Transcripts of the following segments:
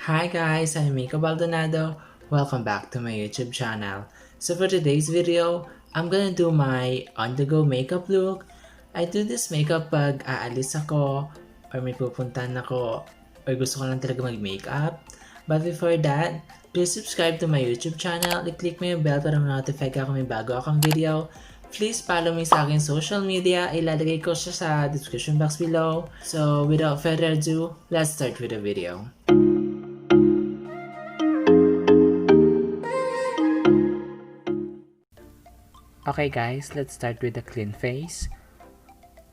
Hi guys, I'm Emiko Baldonado. Welcome back to my YouTube channel. So for today's video, I'm gonna do my on-the-go makeup look. I do this makeup pag aalis ako or may pupuntahan ako or gusto ko lang talaga mag-makeup. But before that, please subscribe to my YouTube channel. I-click mo yung bell para ma-notify ka kung may bago akong video. Please follow me sa aking social media. Ilalagay ko siya sa description box below. So without further ado, let's start with the video. Okay guys, let's start with the clean face.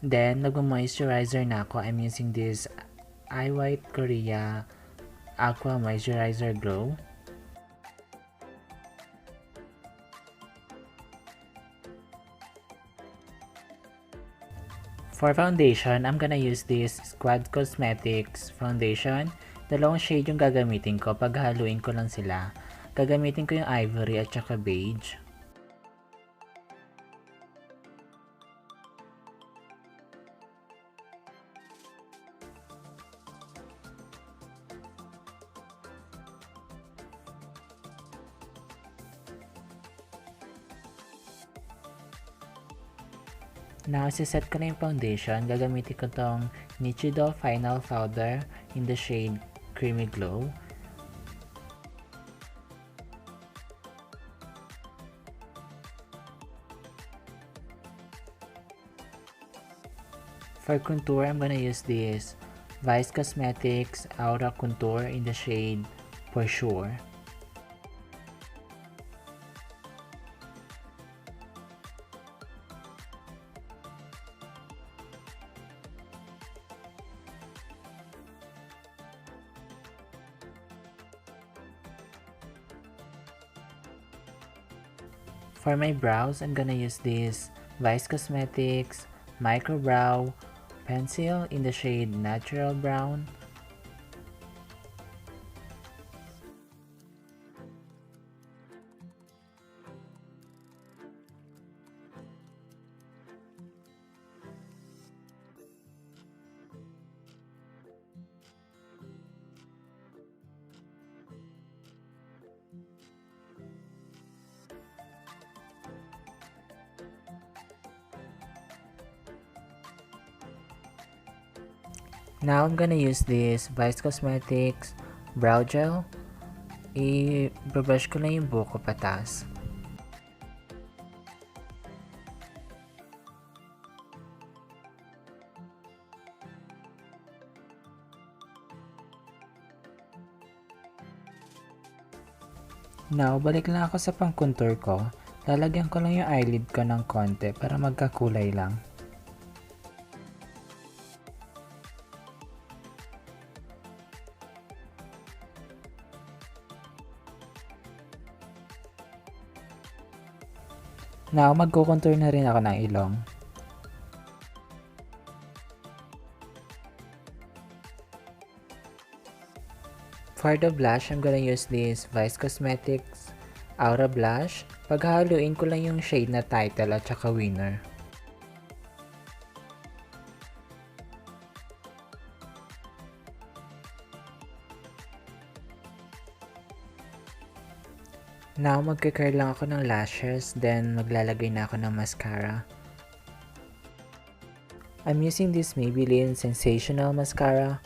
Then, nag-moisturizer na ako. I'm using this Eye White Korea Aqua Moisturizer Glow. For foundation, I'm gonna use this Squad Cosmetics foundation. Dalawang shade yung gagamitin ko. Paghaluin ko lang sila. Gagamitin ko yung ivory at saka beige. Now, siset ko na yung foundation. Gagamitin ko tong Nichido Final Powder in the shade Creamy Glow. For contour, I'm gonna use this Vice Cosmetics Aura Contour in the shade For Sure. For my brows, I'm gonna use this Vice Cosmetics Micro Brow Pencil in the shade Natural Brown. Now I'm gonna use this Vice Cosmetics Brow Gel. I-brush ko na yung buhok ko patas. Now, balik lang ako sa pang-contour ko. Lalagyan ko lang yung eyelid ko ng konti para magkakulay lang. Now, magko-contour na rin ako ng ilong. For the blush, I'm gonna use this Vice Cosmetics Aura Blush. Paghahaluin ko lang yung shade na Title at saka Winner. Now, magka-curl lang ako ng lashes, then maglalagay na ako ng mascara. I'm using this Maybelline Sensational Mascara.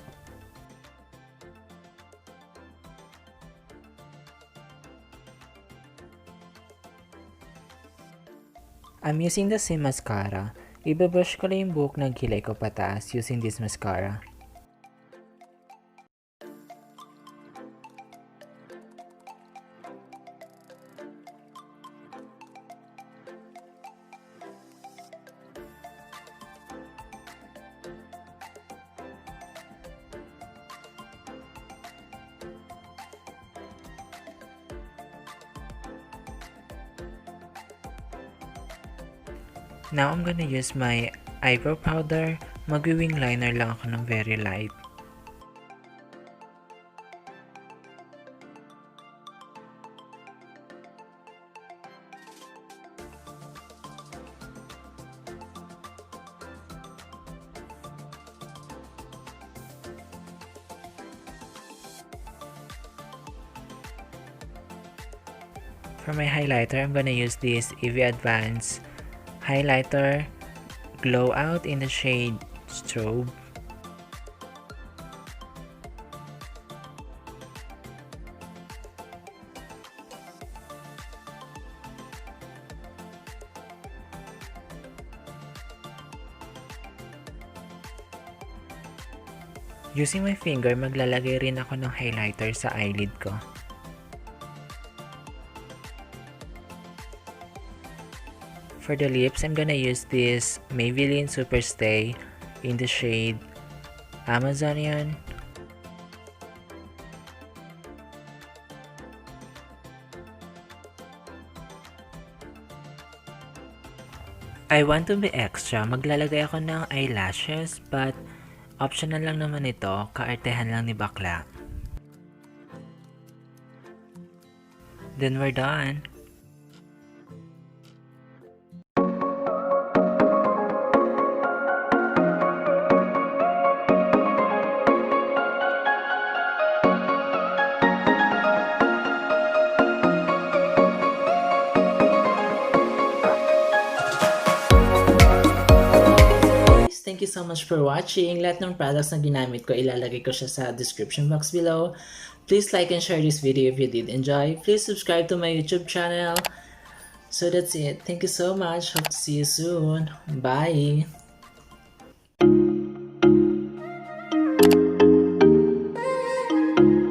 I'm using the same mascara. Ibabrush ko lang yung buhok ng kilay ko pataas using this mascara. Now, I'm gonna use my eyebrow powder. Mag-wing liner lang ako ng very light. For my highlighter, I'm gonna use this EV Advanced highlighter Glow Out in the shade Strobe. Using my finger, maglalagay rin ako ng highlighter sa eyelid ko. For the lips, I'm gonna use this Maybelline Superstay in the shade Amazonian. I want to be extra, maglalagay ako ng eyelashes, but optional lang naman ito, kaartehan lang ni bakla. Then we're done. Thank you so much for watching. Lahat ng products na ginamit ko, ilalagay ko siya sa description box below. Please like and share this video if you did enjoy. Please subscribe to my YouTube channel. So that's it. Thank you so much. Hope to see you soon. Bye!